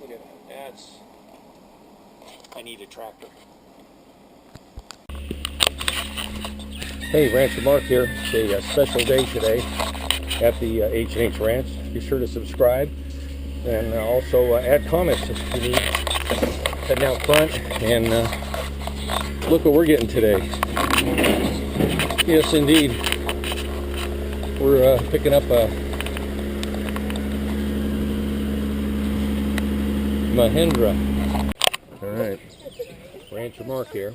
Look at that. That's... I need a tractor. Hey, Rancher Mark here. It's a special day today at the H&H Ranch. Be sure to subscribe and also add comments if you need. Heading out front and look what we're getting today. Yes, indeed. We're picking up a Mahindra. All right, Rancher Mark here,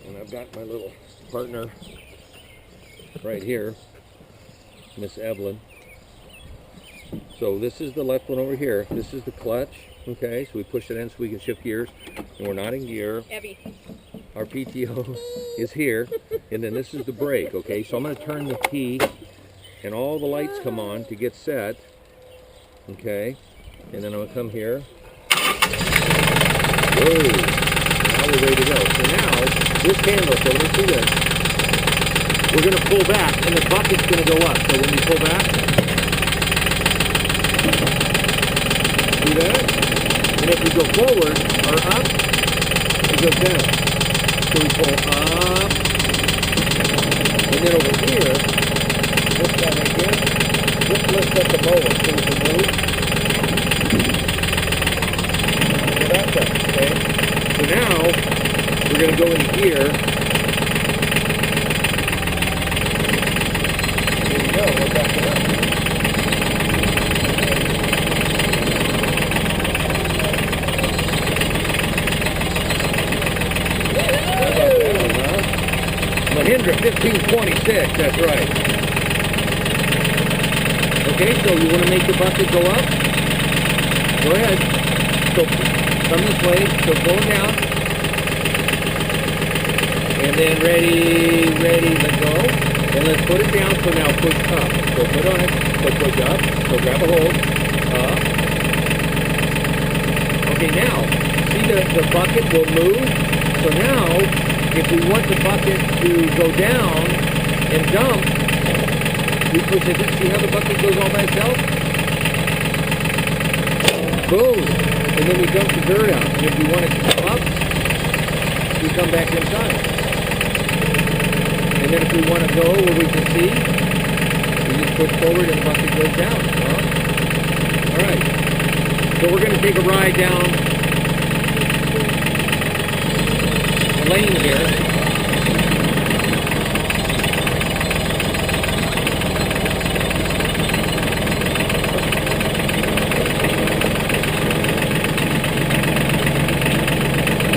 and I've got my little partner right here, Miss Evelyn. So this is the left one over here. This is the clutch. Okay, so we push it in so we can shift gears, and we're not in gear. Abby. Our PTO is here, and then this is the brake. Okay, so I'm going to turn the key, and all the lights come on to get set. Okay, and then I'm going to come here. Whoa! Now we're ready to go. So now this handle. So let's do this. We're going to pull back, and the bucket's going to go up. So when we pull back, do that. And if we go forward or up, it goes down. So we pull up, and then over here, this guy right here, this lifts up the mower so we can move. So that's up, okay? So now, we're going to go in gear. Here we go, we're backing up. Mahindra 1526, that's right. Okay, so you want to make the bucket go up? Go ahead. So come this way, so pull it down. And then ready, let go. And let's put it down, so now push up. So put on it, so push up, so grab a hold, up. Okay, now, see the bucket will move? So now, if we want the bucket to go down and dump, we push it. See how the bucket goes all by itself? Boom! And then we dump the dirt out. And if we want it to come up, we come back inside. And then if we want to go where we can see, we just push forward and the bucket goes down. Alright. So we're going to take a ride down lane here.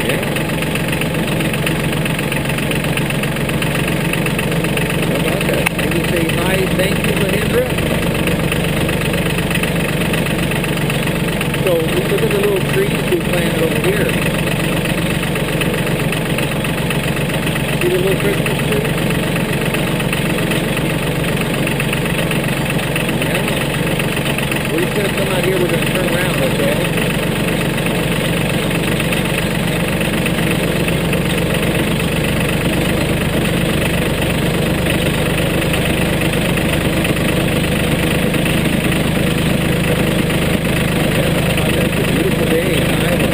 Yeah. How about that? Can you say hi, thank you, Mahindra? So look at the little trees we planted over here. See the little Christmas tree? Yeah. We're just going to come out here. We're going to turn around, okay? Yeah, it's a beautiful day in Iowa.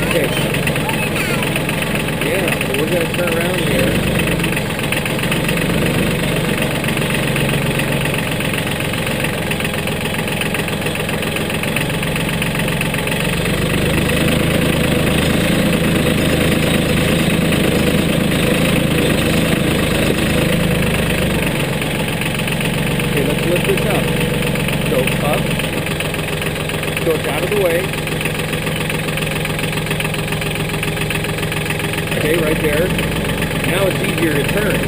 Okay. Yeah, so we're going to turn around here. Okay, let's lift this up. So up. So it's out of the way. Okay, right there. Now it's easier to turn.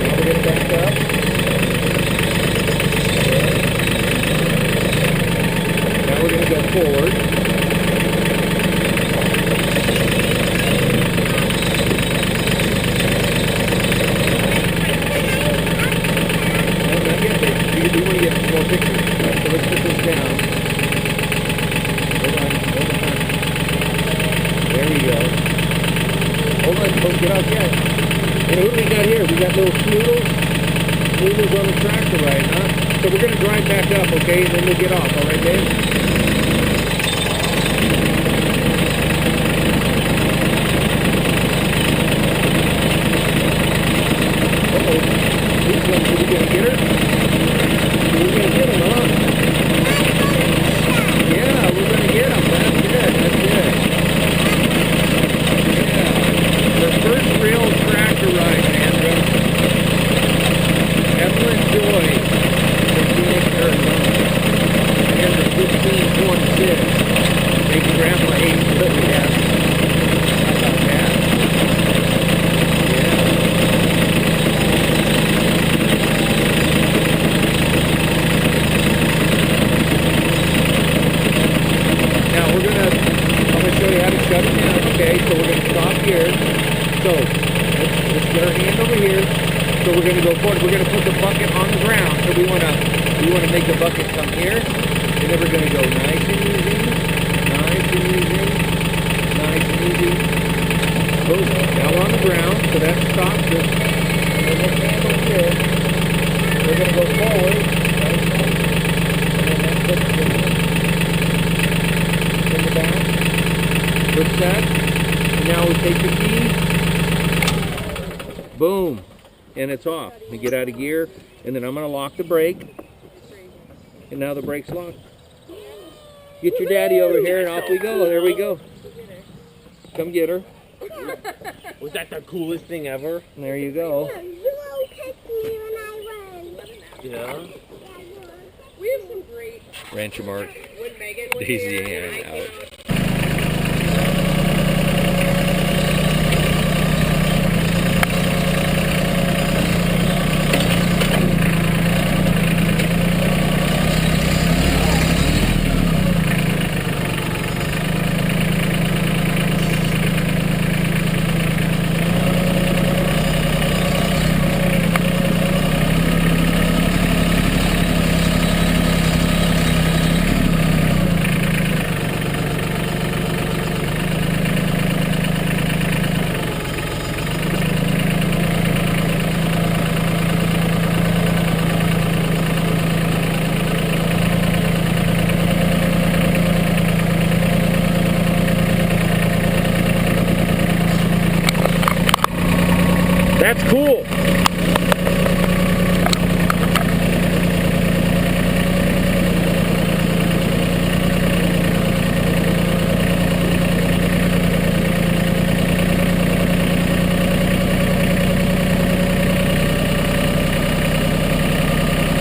Now we're going to back up. Now we're going to go forward. No, not yet. We want to get more pictures. So let's put this down. Hold on. There we go. Hold on, folks. Okay. And who do we got here? We got little Snoodles. Snoodles on the tractor ride, huh? So we're going to drive back up, okay? And then we'll get off. All right, Dave? Uh-oh. Who's going to get her? We're going to get him, huh? Yeah, we're going to get him. That's good. That's good. Yeah. The first real tractor ride, Andrew. Evelyn Joy from Phoenix, Arizona. And the 1526. Maybe Grandma ate what we have. How about that? Yeah. Now I'm gonna show you how to shut it down, okay? So we're gonna stop here. So let's get our hand over here. So we're gonna go forward. We're gonna put the bucket on the ground. So we wanna make the bucket come here, and then we're gonna go nice and easy, nice and easy, nice and easy. Boom. Now we're on the ground, so that stops us. And then we'll stand over here. We're gonna go forward, nice and easy. And then that puts it in the back. Push that. And now we take the key. Boom. And it's off. We get out of gear, and then I'm going to lock the brake. And now the brake's locked. Get your daddy over here, and off we go. There we go. Come get her. Was that the coolest thing ever? There you go. You all catch me when I run. Yeah. We have some great... Rancher Mark. When Megan was Daisy here, and I out. That's cool.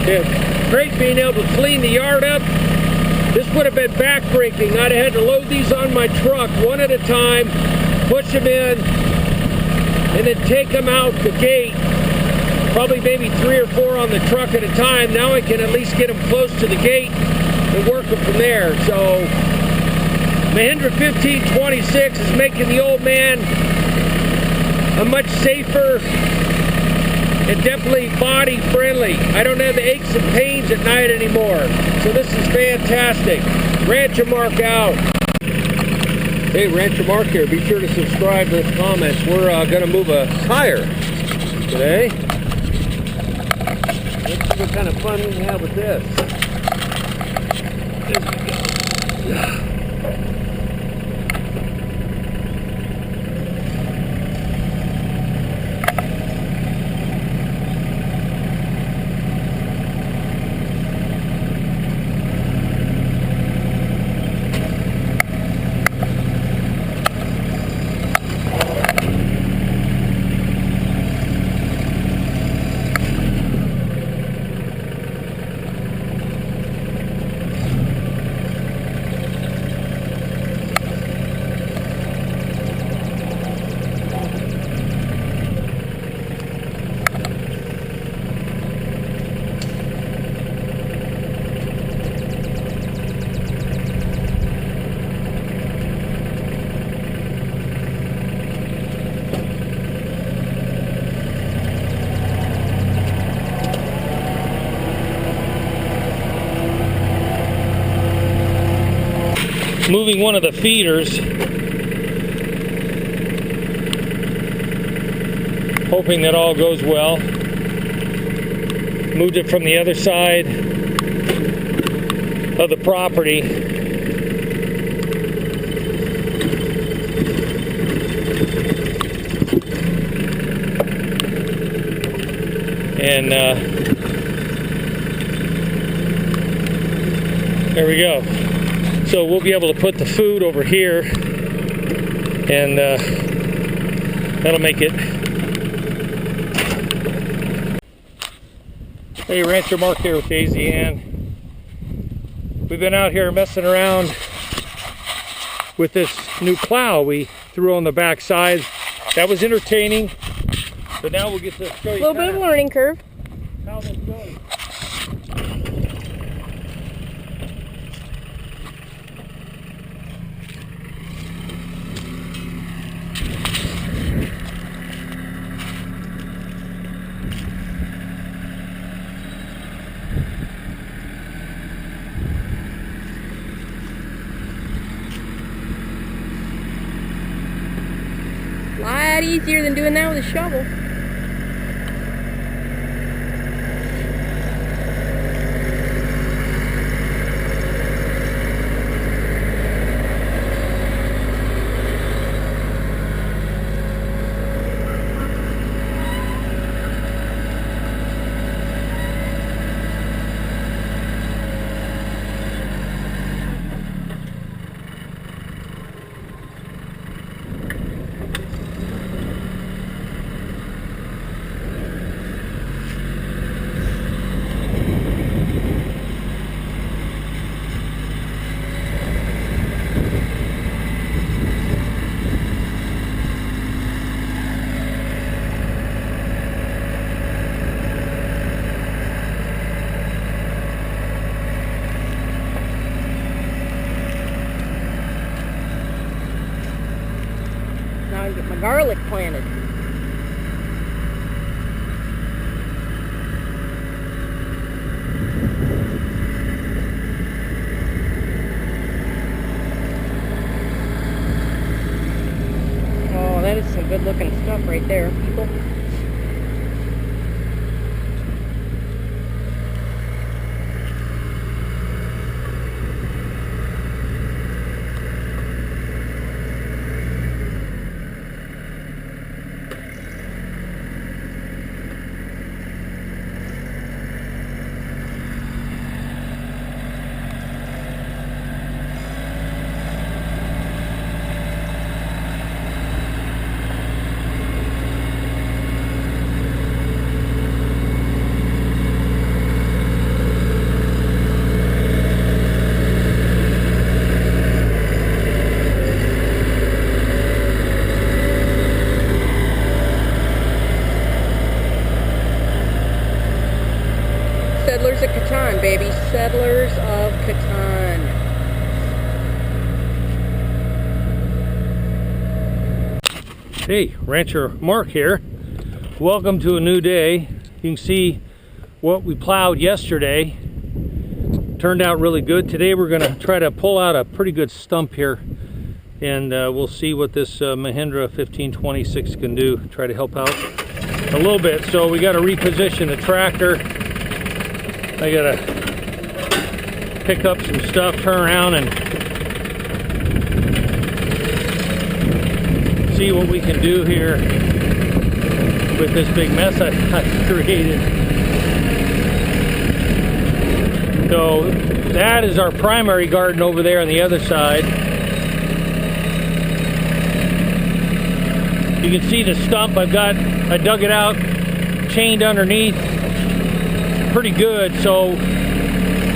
It's great being able to clean the yard up. This would have been backbreaking. I'd have had to load these on my truck one at a time, push them in, and then take them out the gate. Probably maybe 3 or 4 on the truck at a time. Now I can at least get them close to the gate and work them from there. So Mahindra 1526 is making the old man a much safer and definitely body friendly. I don't have the aches and pains at night anymore. So this is fantastic. Rancher Mark out. Hey, Rancher Mark here. Be sure to subscribe, leave comments. We're going to move a tire today. Let's see what kind of fun we can have with this. There we go. Moving one of the feeders. hoping that all goes well. Moved it from the other side of the property. And there we go. So we'll be able to put the food over here, and that'll make it. Hey, Rancher Mark here with Daisy Ann. We've been out here messing around with this new plow we threw on the back side. That was entertaining, but now we'll get to show you A little bit of a learning curve. how this goes. A lot easier than doing that with a shovel. Now I can get my garlic planted. Oh, that is some good looking stuff right there, people. Settlers of Catan, baby. Settlers of Catan. Hey, Rancher Mark here. Welcome to a new day. You can see what we plowed yesterday. Turned out really good. Today we're going to try to pull out a pretty good stump here, and we'll see what this Mahindra 1526 can do. Try to help out a little bit. So we got to reposition the tractor. I got to pick up some stuff, turn around, and see what we can do here with this big mess I created. So that is our primary garden over there on the other side. You can see the stump I dug it out, chained underneath. Pretty good, so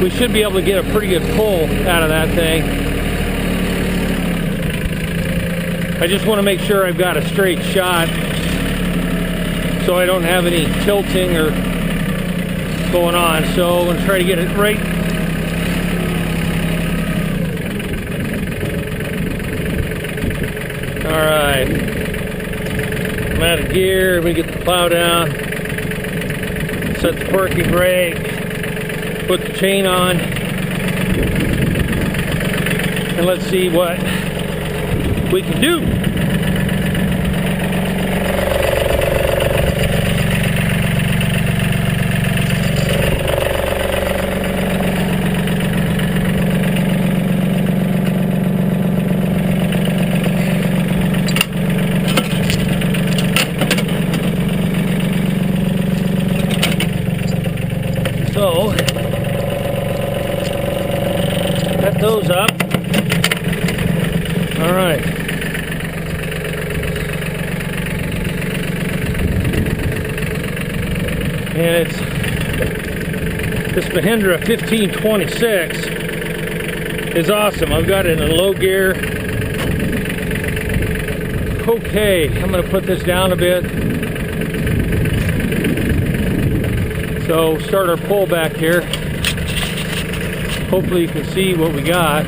we should be able to get a pretty good pull out of that thing. I just want to make sure I've got a straight shot so I don't have any tilting or going on. So I'm going to try to get it right. Alright, I'm out of gear. Let me get the plow down. Set the parking brake, put the chain on, and let's see what we can do. So, cut those up. All right. And it's this Mahindra 1526 is awesome. I've got it in low gear. Okay, I'm going to put this down a bit. So start our pull back here. Hopefully you can see what we got.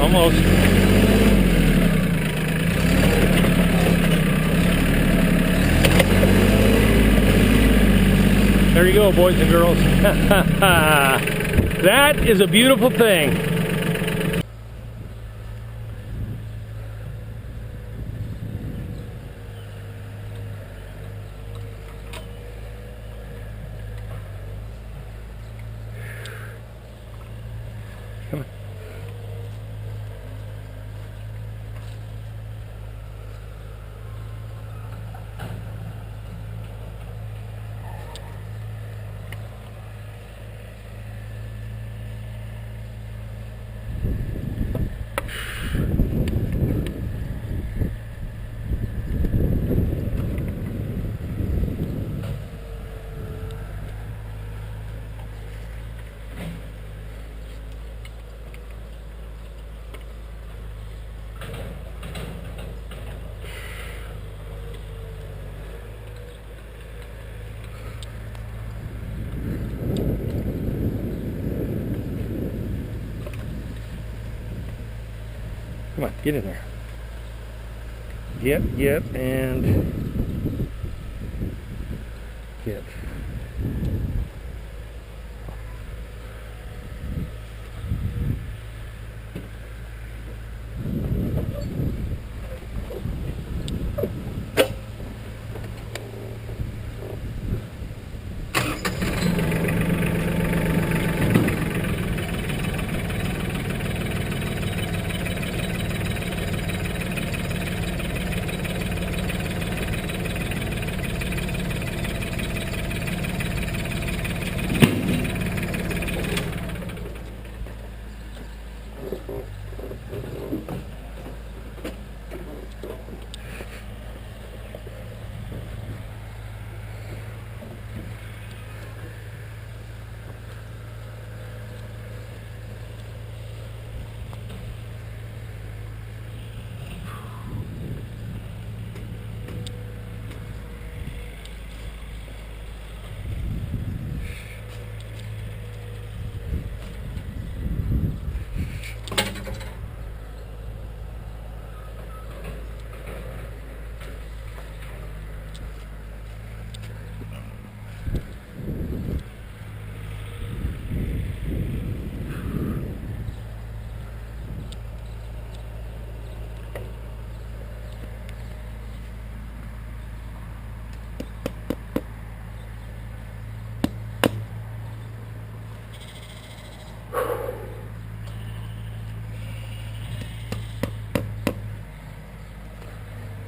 Almost. There you go, boys and girls. That is a beautiful thing. Come on. Come on, get in there. Yep, and yep.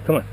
Come on.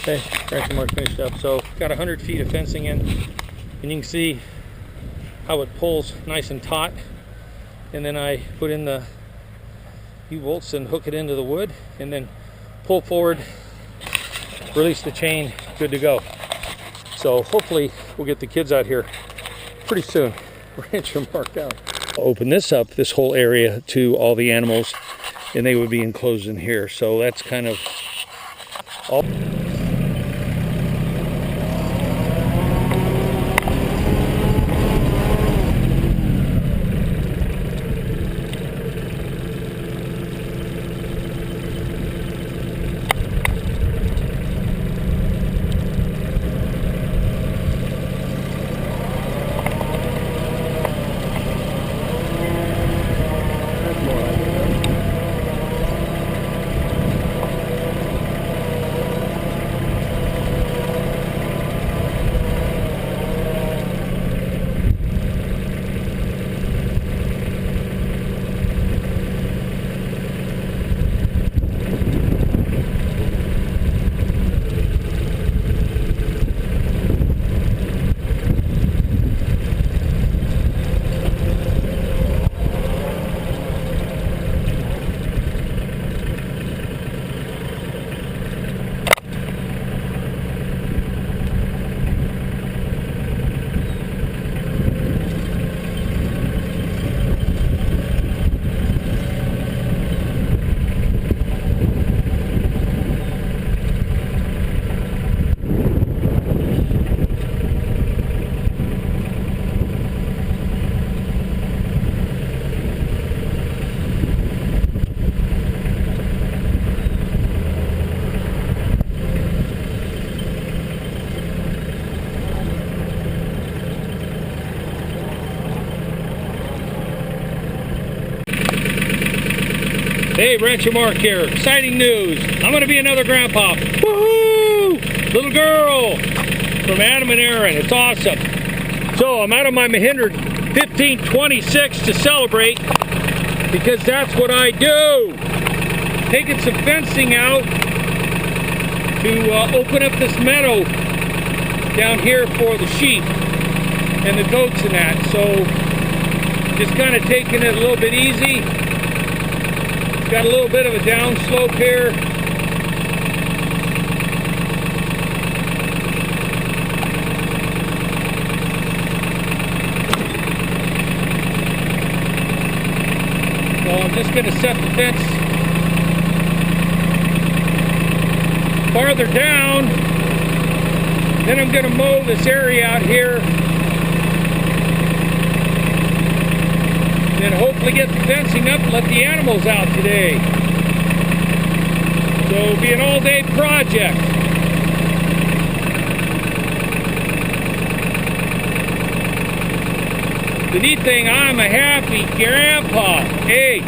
Okay, branch mark finished up. So got 100 feet of fencing in, and you can see how it pulls nice and taut, and then I put in the U-bolts and hook it into the wood, and then pull forward, release the chain, good to go. So hopefully we'll get the kids out here pretty soon. Rancher marked out. I'll open this up, this whole area, to all the animals, and they would be enclosed in here. So that's kind of all. Hey, Rancher Mark here. Exciting news. I'm going to be another grandpa. Woohoo! Little girl from Adam and Aaron. It's awesome. So I'm out of my Mahindra 1526 to celebrate, because that's what I do. Taking some fencing out to open up this meadow down here for the sheep and the goats and that. So just kind of taking it a little bit easy. Got a little bit of a down slope here. So I'm just going to set the fence farther down. Then I'm going to mow this area out here. And hopefully get the fencing up and let the animals out today. So it'll be an all-day project. The neat thing, I'm a happy grandpa. H.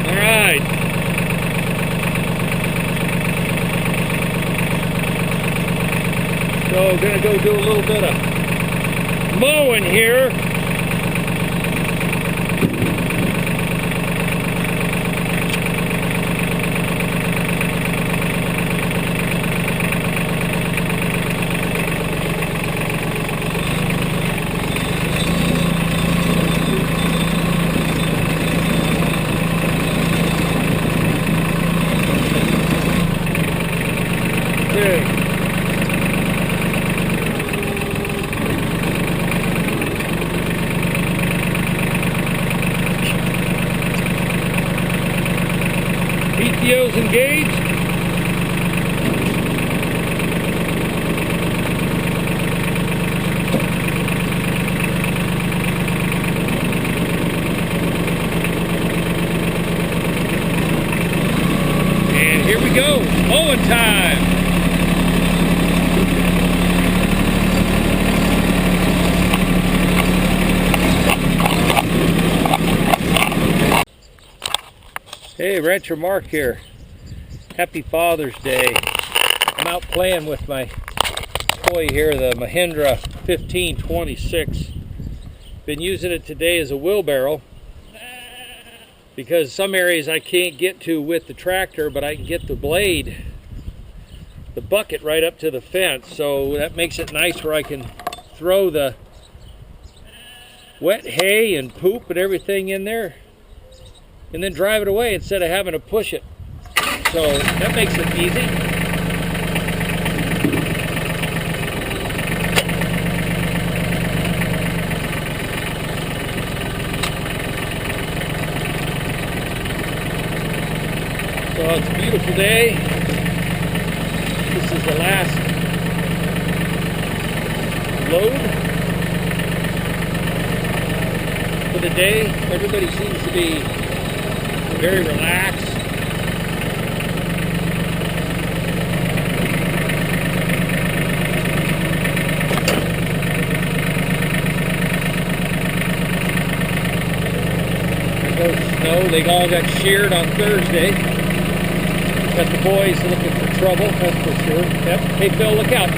All right. So gonna go do a little bit of mowing here. Okay. PTO's engaged. And here we go, mowing time. Hey, Rancher Mark here. Happy Father's Day. I'm out playing with my toy here, the Mahindra 1526. Been using it today as a wheelbarrow. because some areas I can't get to with the tractor, but I can get the blade, the bucket, right up to the fence. So that makes it nice where I can throw the wet hay and poop and everything in there and then drive it away instead of having to push it. So that makes it easy. So it's a beautiful day. This is the last load for the day. Everybody seems to be very relaxed. There goes snow. They all got sheared on Thursday. Got the boys looking for trouble, that's for sure. Yep. Hey Phil, look out.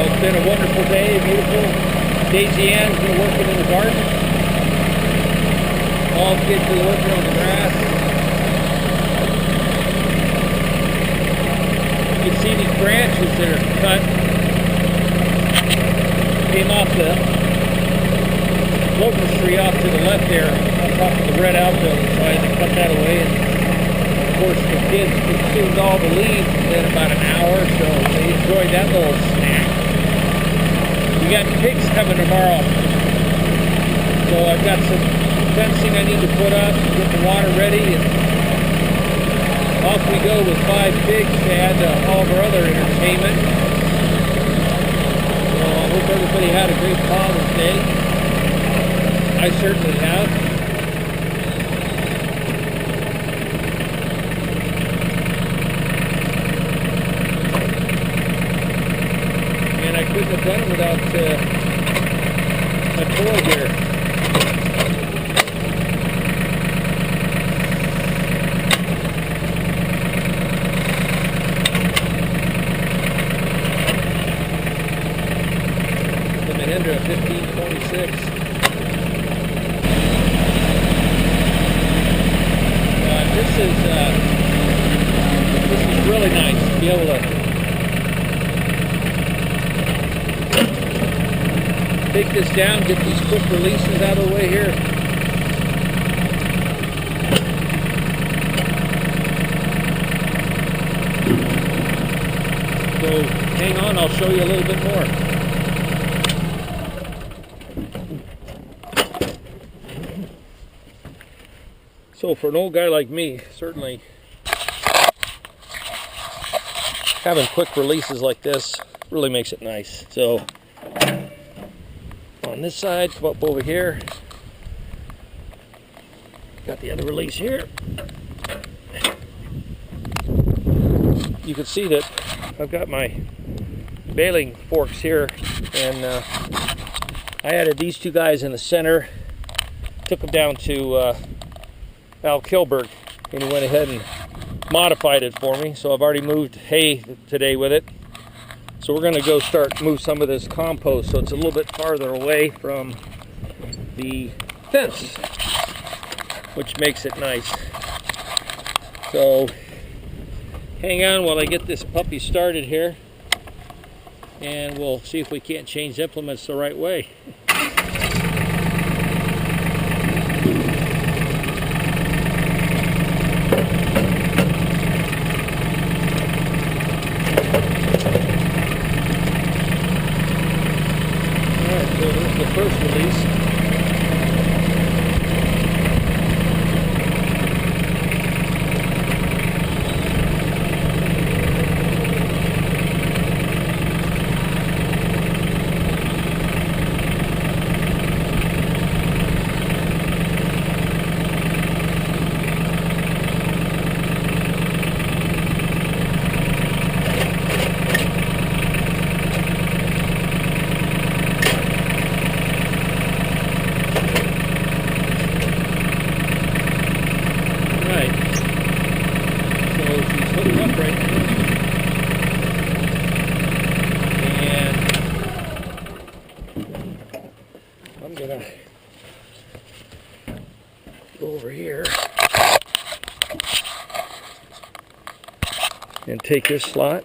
It's been a wonderful day, beautiful. Daisy Ann's been working in the garden. All the kids are working on the grass. You can see these branches that are cut. Came off the locust tree off to the left there, on top of the red outbuilding, so I had to cut that away. And of course, the kids consumed all the leaves within about an hour, so they enjoyed that little snack. We got pigs coming tomorrow, so I've got some fencing I need to put up, get the water ready, and off we go with 5 pigs to add to all of our other entertainment. So I hope everybody had a great Father's Day. I certainly have. And I couldn't have done it without a toy here. The Mahindra 1526. This is really nice to be able to take this down, get these quick releases out of the way here. So hang on, I'll show you a little bit more. So for an old guy like me, certainly having quick releases like this really makes it nice. So on this side, come up over here. Got the other release here. You can see that I've got my baling forks here, and I added these 2 guys in the center, took them down to Al Kilberg, and he went ahead and modified it for me. So I've already moved hay today with it. So we're going to go move some of this compost so it's a little bit farther away from the fence, which makes it nice. So hang on while I get this puppy started here, and we'll see if we can't change implements the right way. First release. gonna go over here and take this slot.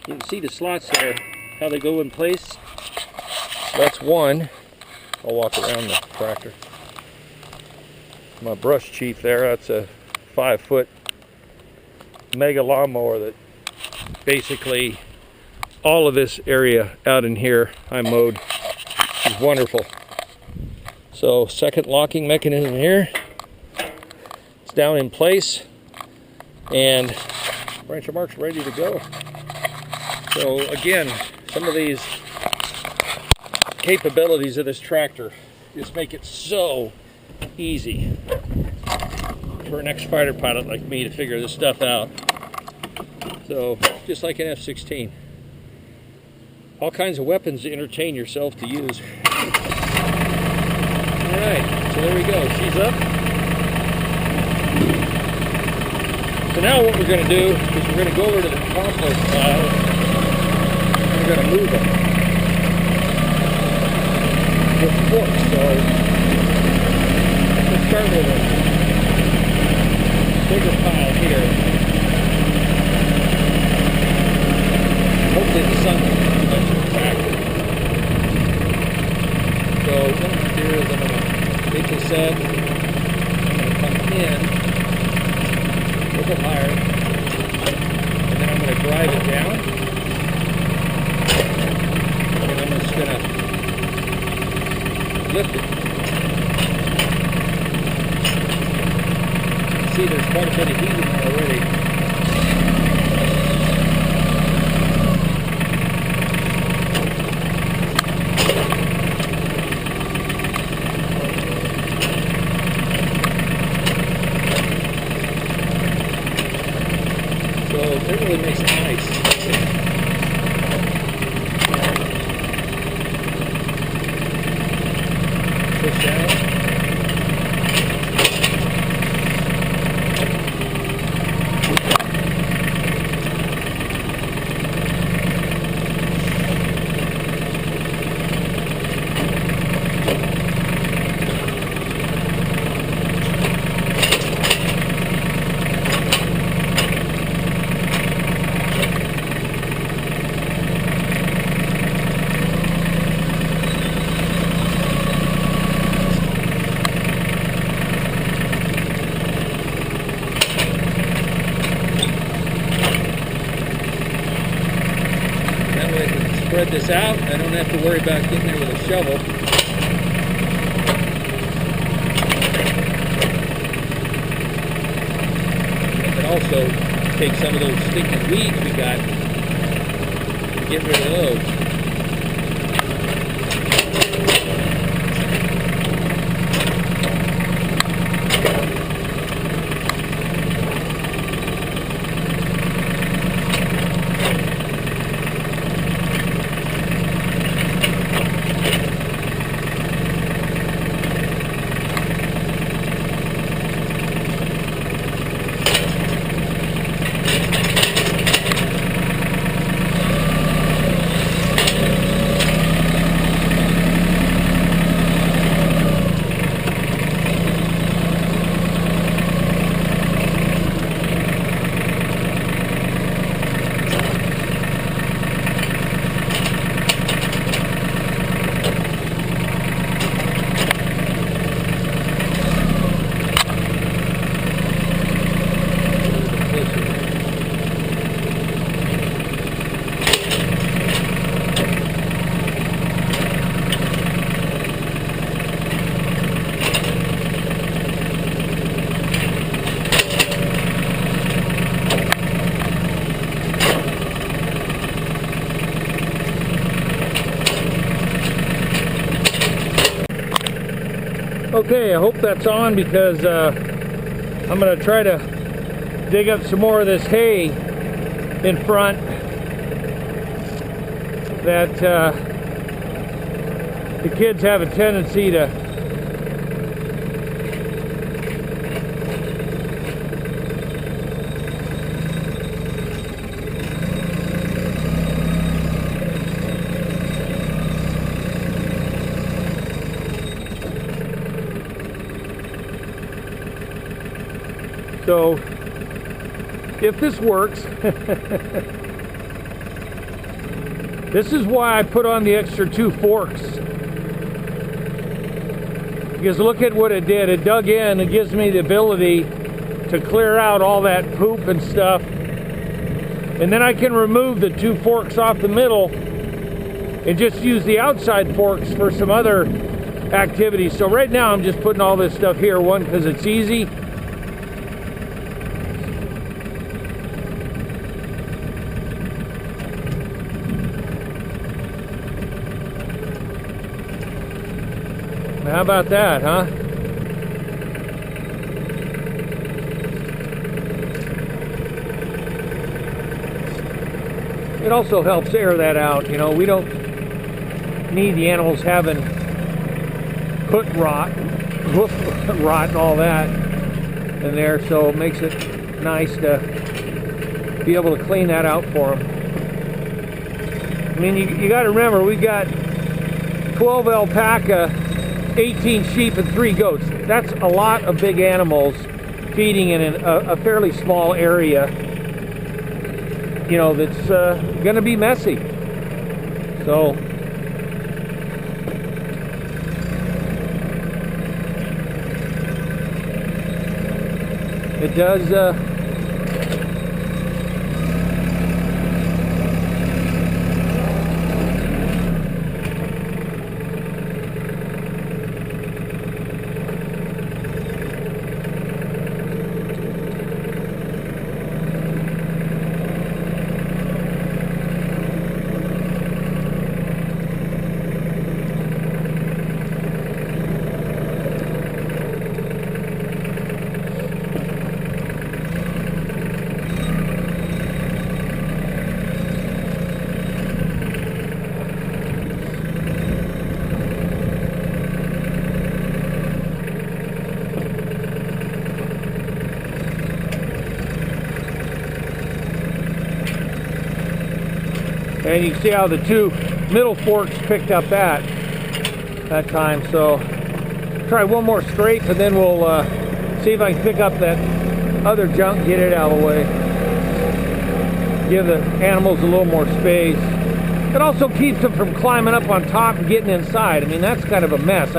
You can see the slots there, how they go in place. That's one. I'll walk around the tractor. My brush chief there, that's a 5-foot mega lawnmower that basically all of this area out in here I mowed. It's wonderful. So second locking mechanism here. It's down in place and branch mark's ready to go. So again, some of these capabilities of this tractor just make it so easy for an ex-fighter pilot like me to figure this stuff out. So just like an F-16, all kinds of weapons to entertain yourself to use. All right, so there we go. She's up. So now what we're going to do is we're going to go over to the compost pile and we're going to move them with forks. So let's start with a bigger pile here. Hopefully the sun will eventually attack it. So what I'm going to do is I'm going to make this set. I'm going to come in a little bit higher, and then I'm going to drive it down, and I'm just going to lift it. See, there's quite a bit of heat in there already. So it really makes it nice. Push down. Spread this out. I don't have to worry about getting there with a shovel. I can also take some of those stinking weeds we got and get rid of those. Okay, I hope that's on because I'm going to try to dig up some more of this hay in front that the kids have a tendency to So if this works, this is why I put on the extra 2 forks. Because look at what it did. It dug in. It gives me the ability to clear out all that poop and stuff. And then I can remove the 2 forks off the middle and just use the outside forks for some other activities. So right now I'm just putting all this stuff here. One, because it's easy. How about that, huh? It also helps air that out. You know, we don't need the animals having hoof rot and all that in there, so it makes it nice to be able to clean that out for them. I mean, you got to remember, we got 12 alpaca, 18 sheep, and 3 goats. That's a lot of big animals feeding in a fairly small area, you know, that's going to be messy. So it does and you can see how the 2 middle forks picked up that time. So try one more scrape and then we'll see if I can pick up that other junk, get it out of the way. Give the animals a little more space. It also keeps them from climbing up on top and getting inside. I mean, that's kind of a mess.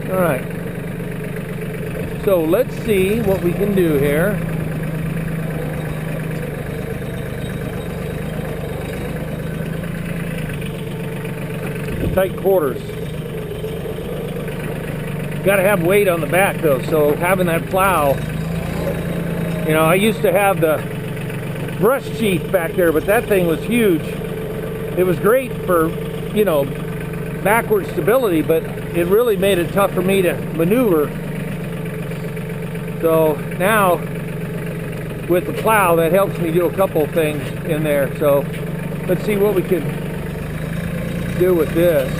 Alright, so let's see what we can do here. Tight quarters. Got to have weight on the back though, so having that plow, you know, I used to have the brush sheath back there, but that thing was huge. It was great for, you know, backward stability, but it really made it tough for me to maneuver. So now with the plow, that helps me do a couple of things in there. So let's see what we can do with this.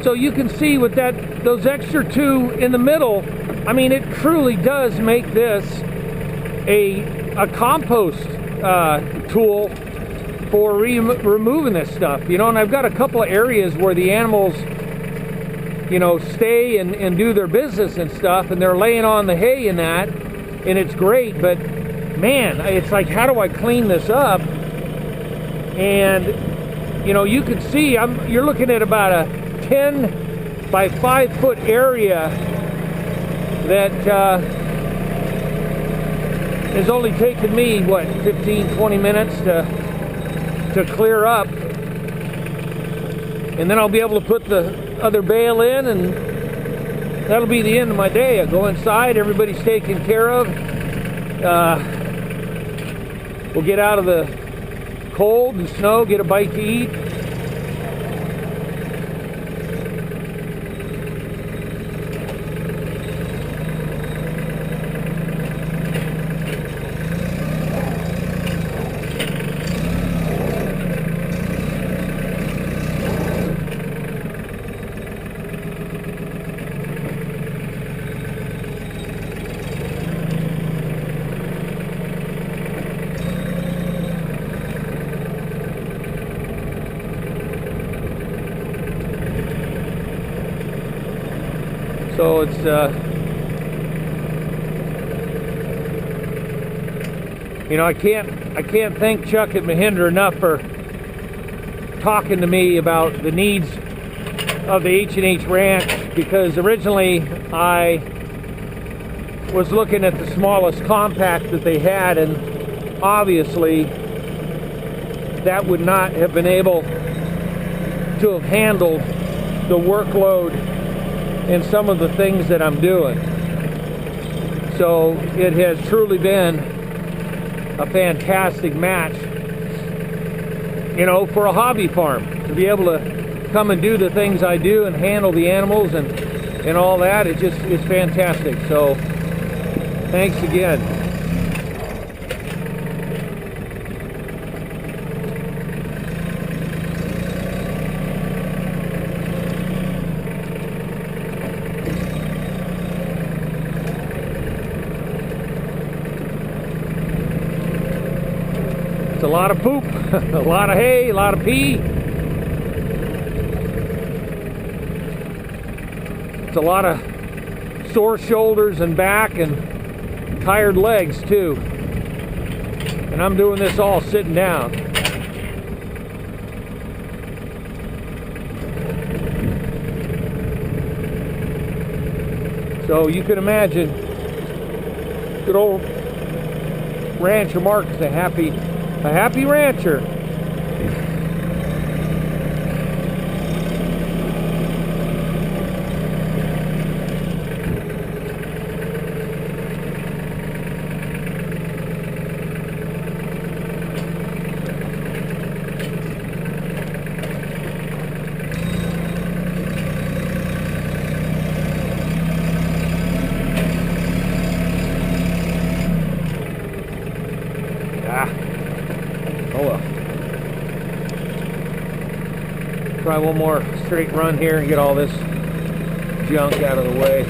So you can see with those extra 2 in the middle, I mean, it truly does make this a compost tool for removing this stuff, you know. And I've got a couple of areas where the animals, you know, stay and do their business and stuff, and they're laying on the hay and that, and it's great. But man, it's like, how do I clean this up? And you know, you can see you're looking at about a 10 by 5 foot area that has only taken me, what, 15-20 minutes to clear up, and then I'll be able to put the other bale in, and that'll be the end of my day. I go inside, everybody's taken care of. We'll get out of the cold and snow, get a bite to eat. So it's you know, I can't thank Chuck at Mahindra enough for talking to me about the needs of the H&H Ranch, because originally I was looking at the smallest compact that they had, and obviously that would not have been able to have handled the workload and some of the things that I'm doing. So it has truly been a fantastic match, you know, for a hobby farm, to be able to come and do the things I do and handle the animals and all that. It's fantastic. So thanks again. It's a lot of poop, a lot of hay, a lot of pee. It's a lot of sore shoulders and back and tired legs too. And I'm doing this all sitting down. So you can imagine, good old Rancher Mark's a happy rancher. Oh well. Try one more straight run here and get all this junk out of the way.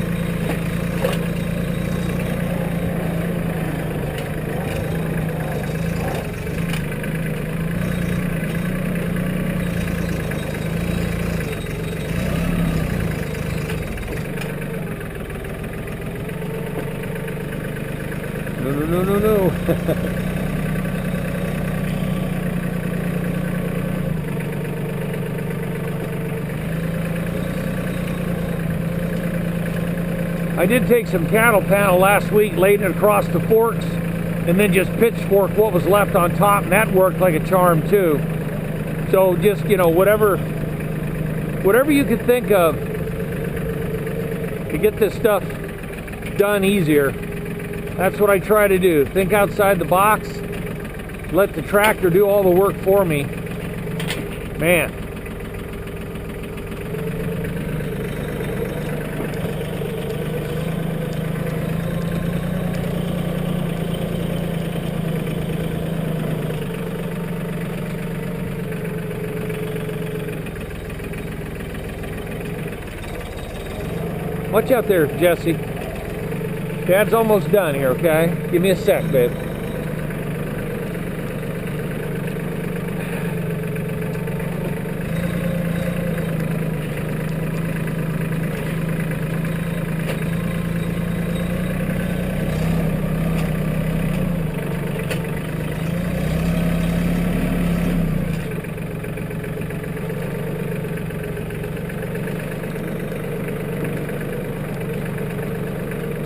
No. I did take some cattle panel last week, laid it across the forks, and then just pitchfork what was left on top, and that worked like a charm too. So just, you know, whatever you could think of to get this stuff done easier, that's what I try to do. Think outside the box, let the tractor do all the work for me. Man. Watch out there, Jesse. Dad's almost done here, okay? Give me a sec, babe.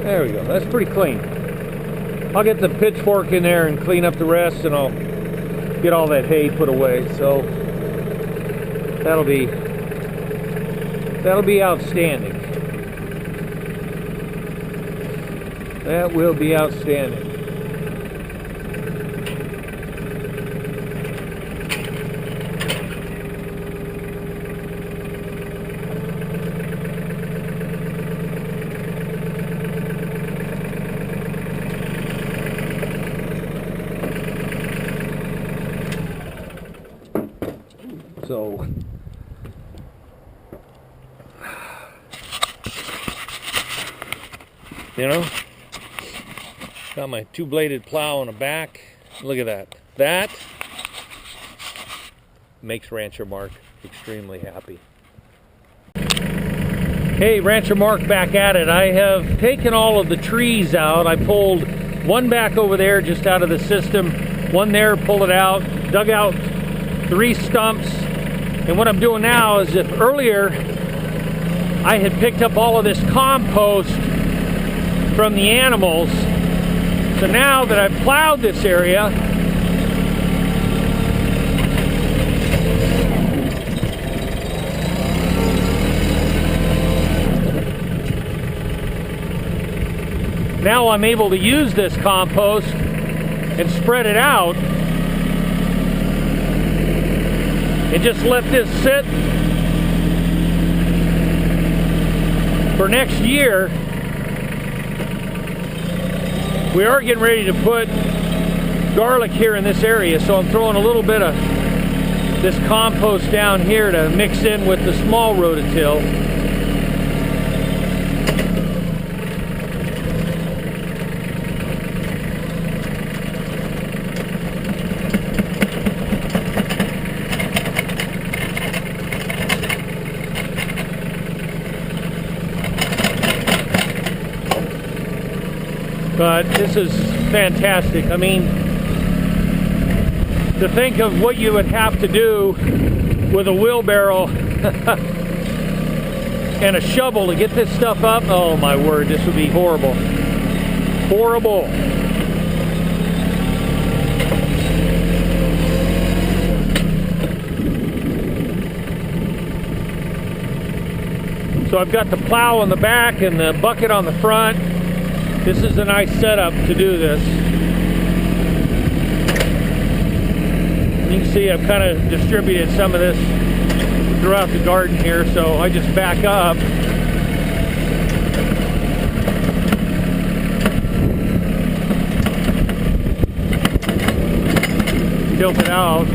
There we go. That's pretty clean. I'll get the pitchfork in there and clean up the rest, and I'll get all that hay put away. So that'll be outstanding. That will be outstanding. So you know, got my two-bladed plow on the back. Look at that. That makes Rancher Mark extremely happy. Hey, Rancher Mark back at it. I have taken all of the trees out. I pulled one back over there just out of the system, one there, pulled it out, dug out 3 stumps. And what I'm doing now is, if earlier I had picked up all of this compost from the animals, so now that I've plowed this area, now I'm able to use this compost and spread it out and just let this sit for next year. We are getting ready to put garlic here in this area, so I'm throwing a little bit of this compost down here to mix in with the small rototill. But this is fantastic. I mean, to think of what you would have to do with a wheelbarrow and a shovel to get this stuff up, oh my word, this would be horrible. Horrible. So I've got the plow on the back and the bucket on the front. This is a nice setup to do this. You can see I've kind of distributed some of this throughout the garden here, so I just back up. Tilt it out.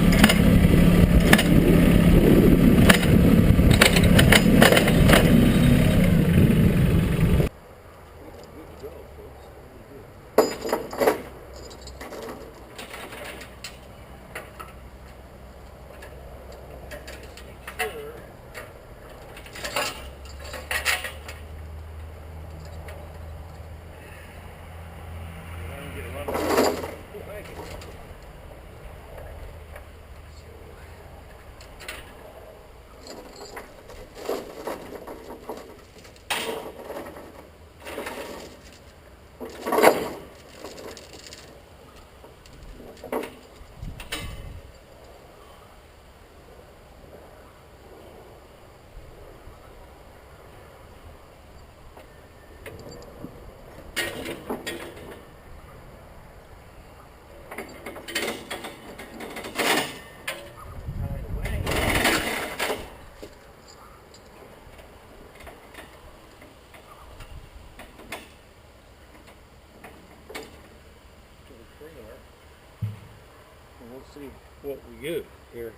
See what we get here.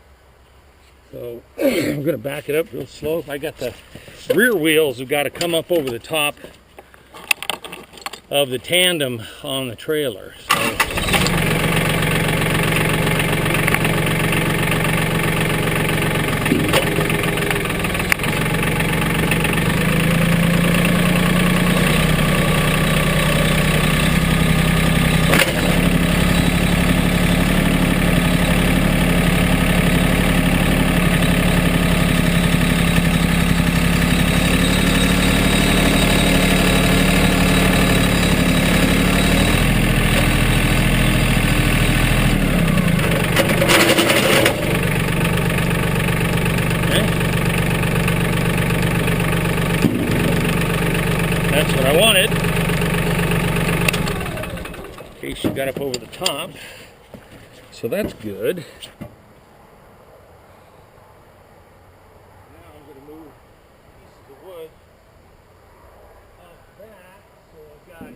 So I'm going to back it up real slow. I got the rear wheels have got to come up over the top of the tandem on the trailer. So that's what I wanted. In case you got up over the top. So that's good. Now I'm going to move pieces of wood off that. So I've got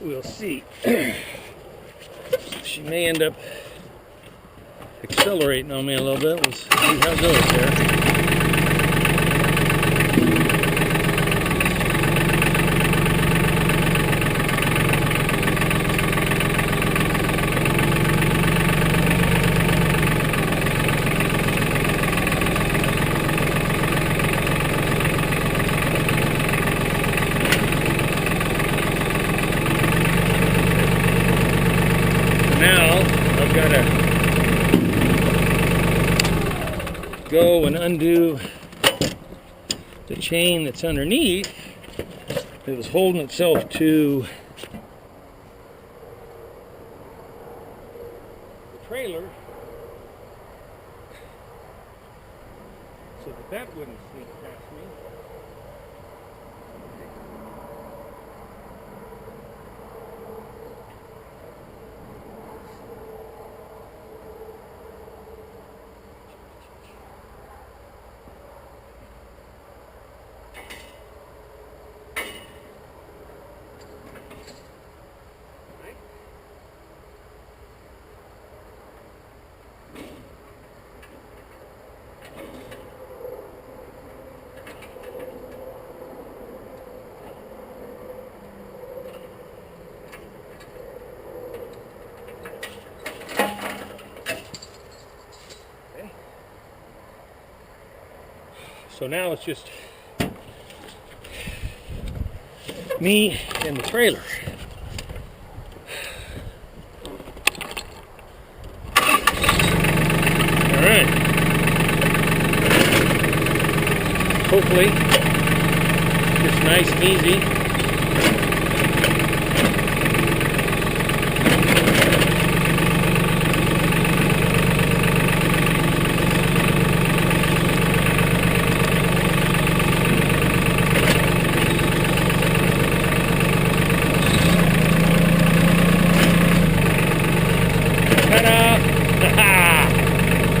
we'll see. She may end up accelerating on me a little bit. We'll see how it goes there. Go and undo the chain that's underneath. It was holding itself to the trailer so that wouldn't sneak past me. So now it's just me and the trailer. All right. Hopefully, just nice and easy.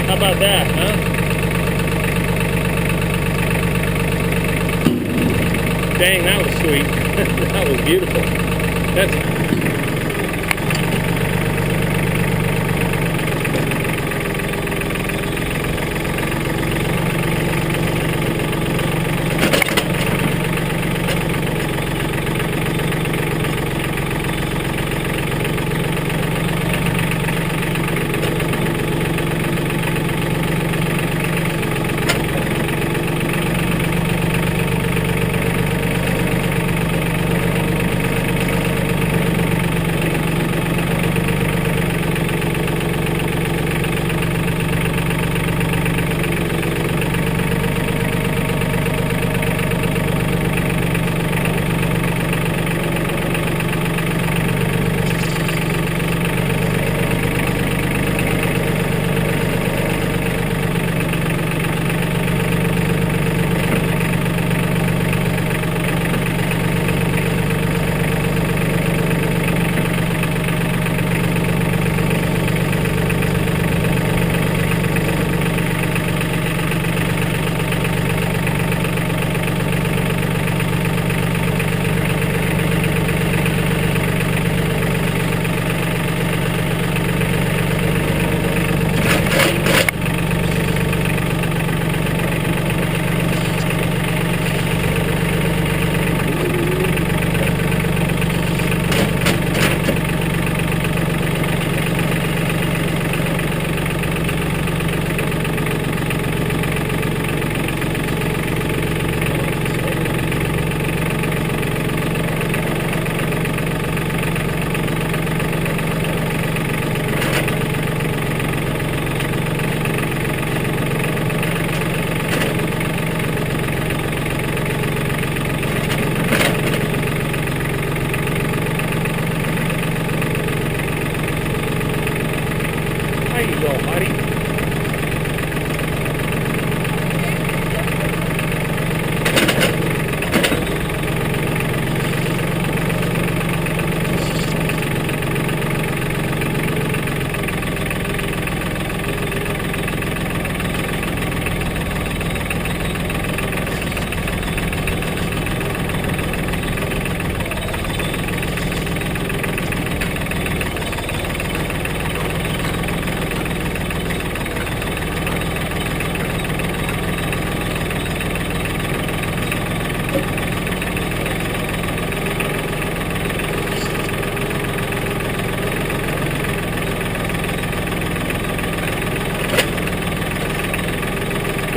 How about that, huh? Dang, that was sweet. That was beautiful. That's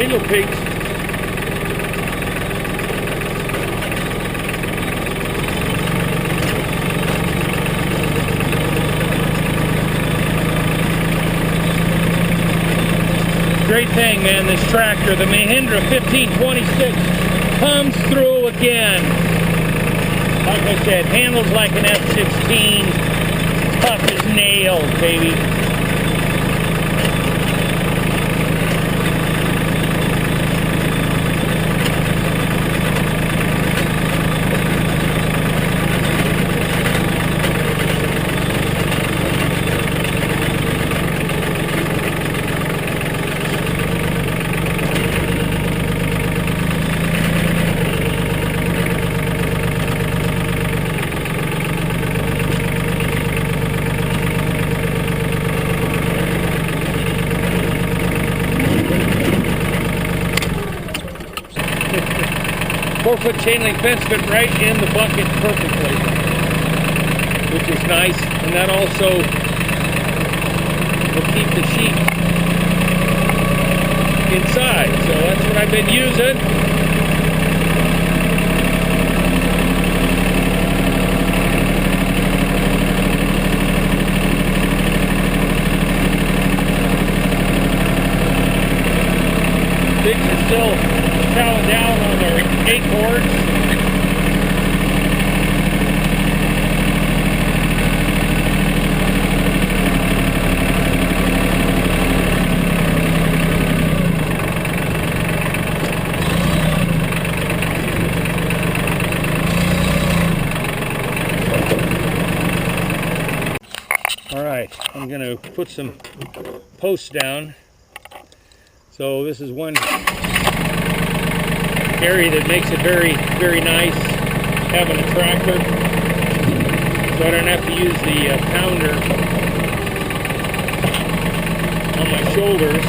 Hey, little pigs. Great thing, man, this tractor, the Mahindra 1526, comes through again. Like I said, handles like an F-16, tough as nails, baby. Four-foot chain link fence fit right in the bucket perfectly, which is nice, and that also will keep the sheep inside. So that's what I've been using. Pigs are still chowing down on their acorns. All right, I'm going to put some posts down. So this is one area that makes it very, very nice having a tractor, so I don't have to use the pounder on my shoulders.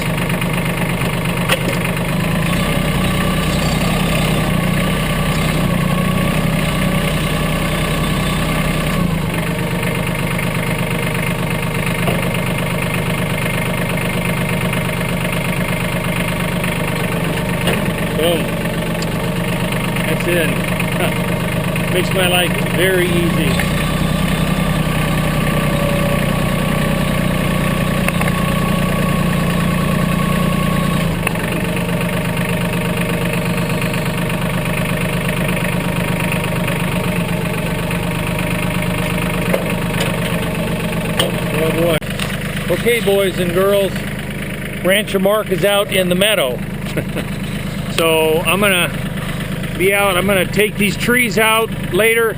Boom. That's it. Makes my life very easy. Oh boy. Okay, boys and girls, Rancher Mark is out in the meadow. So I'm gonna be out. I'm gonna take these trees out later,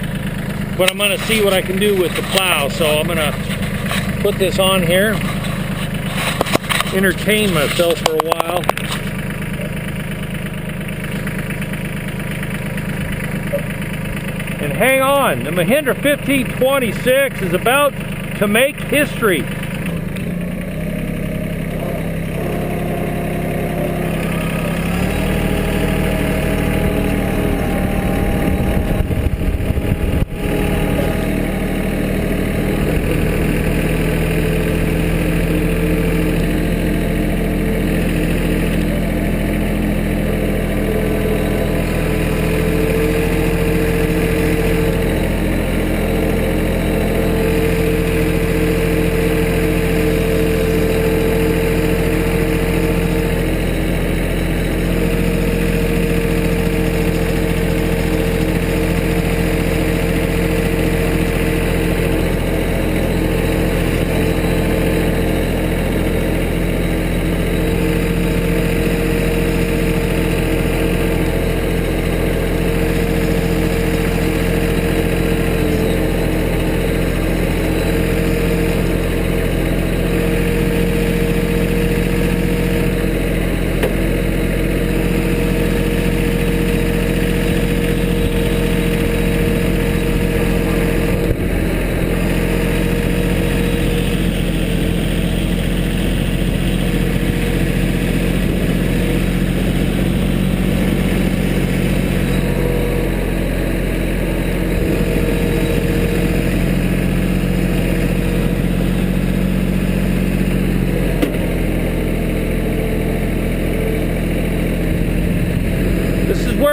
but I'm gonna see what I can do with the plow. So I'm gonna put this on here, entertain myself for a while. And hang on, the Mahindra 1526 is about to make history.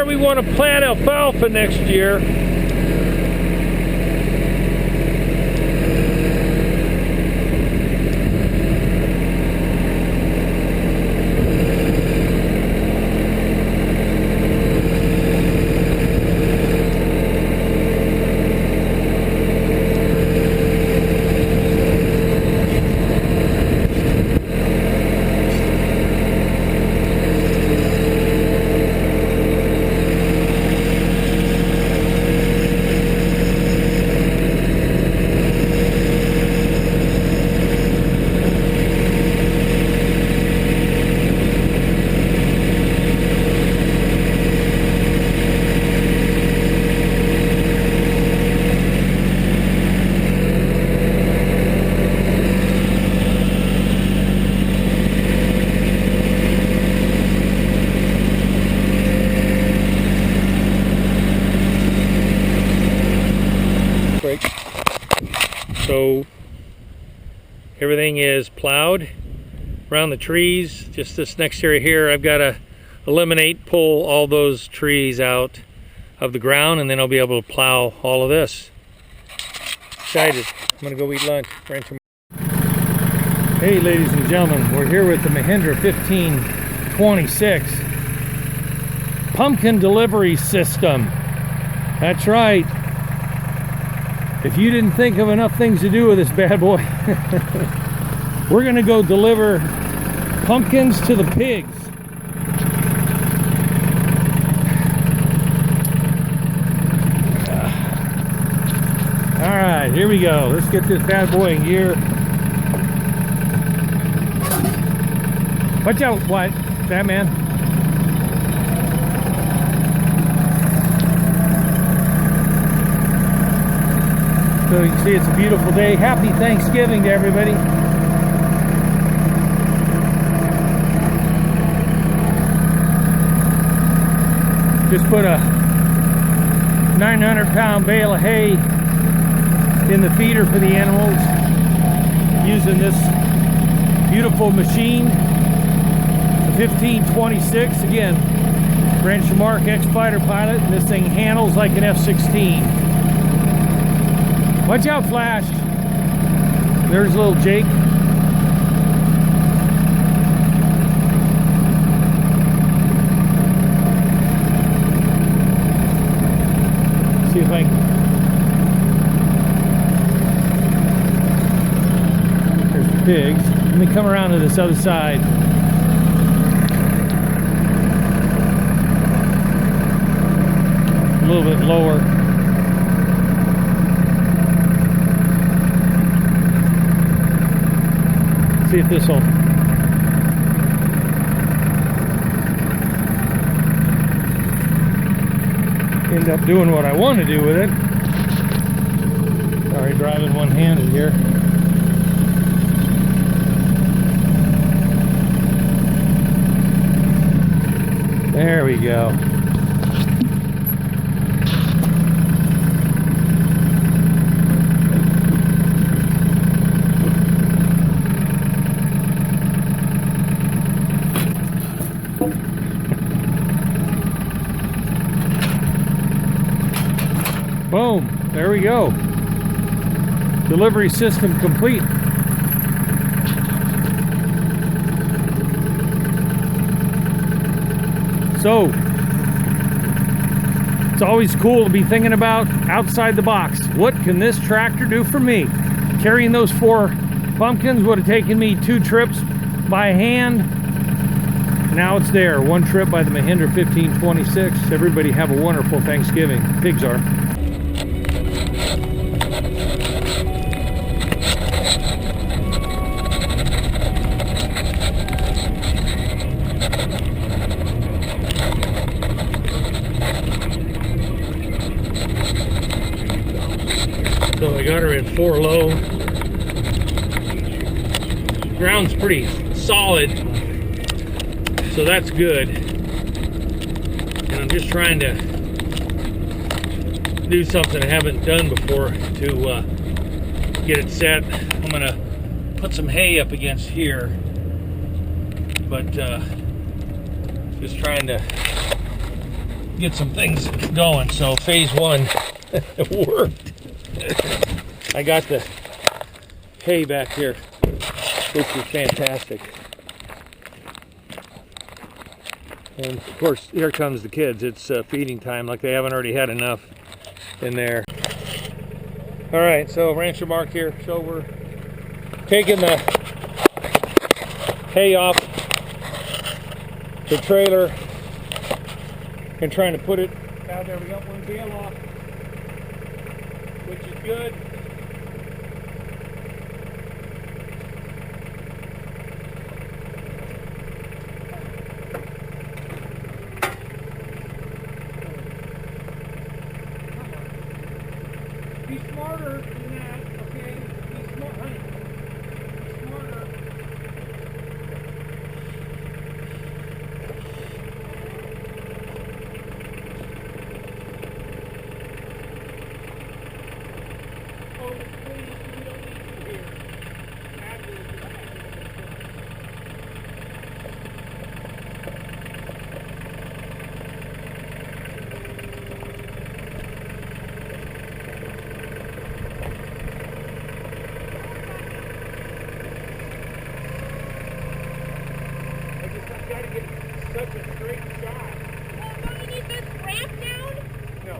where we want to plant alfalfa next year. So everything is plowed around the trees. Just this next area here, I've got to pull all those trees out of the ground, and then I'll be able to plow all of this. Excited. I'm gonna go eat lunch. Hey ladies and gentlemen, we're here with the Mahindra 1526 pumpkin delivery system. That's right. If you didn't think of enough things to do with this bad boy, we're gonna go deliver pumpkins to the pigs. All right, here we go. Let's get this bad boy in gear. Watch out, what? That man. So you can see it's a beautiful day. Happy Thanksgiving to everybody. Just put a 900-pound bale of hay in the feeder for the animals using this beautiful machine, the 1526. Again, Branch Mark X-Fighter pilot, and this thing handles like an F-16. Watch out, Flash. There's little Jake. See if I can. There's the pigs. Let me come around to this other side. A little bit lower. See if this will end up doing what I want to do with it. Sorry, driving one-handed here. There we go. Boom, there we go. Delivery system complete. So, it's always cool to be thinking about outside the box. What can this tractor do for me? Carrying those 4 pumpkins would have taken me 2 trips by hand. Now it's there. 1 trip by the Mahindra 1526. Everybody have a wonderful Thanksgiving. Pigs are. So I got her in 4 low. Ground's pretty solid, so that's good. And I'm just trying to do something I haven't done before to get it set. I'm gonna put some hay up against here, but just trying to get some things going. So phase one worked. I got the hay back here, which is fantastic. And of course, here comes the kids. It's feeding time, like they haven't already had enough in there. All right, so Rancher Mark here. So we're taking the hay off the trailer and trying to put it out there. We got one bale off, which is good. Be smarter than that, okay? Be smart, honey. Be smarter. Oh, please, we don't need you here. Got to get such a straight shot. Well, don't you need this ramp down? No.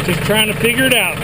Just trying to figure it out.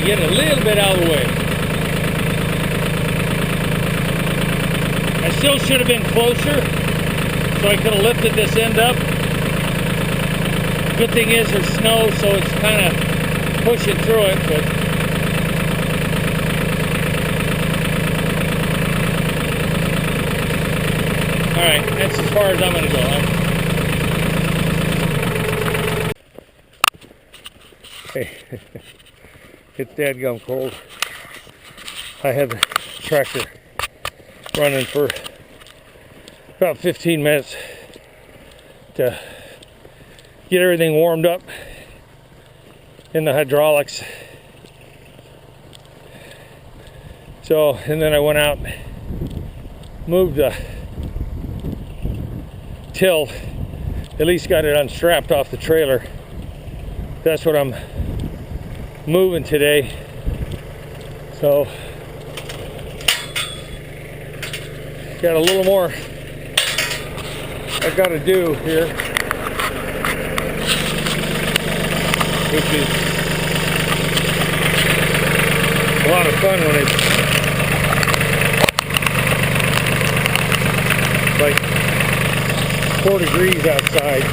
Get a little bit out of the way. I still should have been closer, so I could have lifted this end up. Good thing is there's snow, so it's kind of pushing through it, but alright, that's as far as I'm going to go. Hey. It's dadgum cold. I had the tractor running for about 15 minutes to get everything warmed up in the hydraulics. So, and then I went out, moved the till, at least got it unstrapped off the trailer. That's what I'm moving today. So got a little more I got to do here, which is a lot of fun when it's like 4 degrees outside.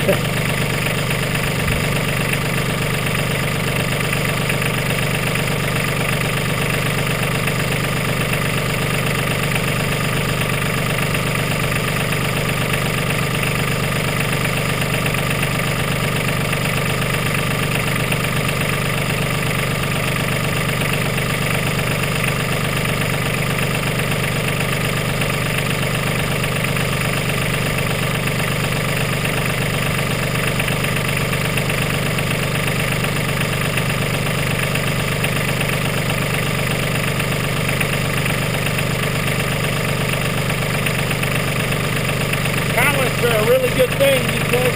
They're a really good thing because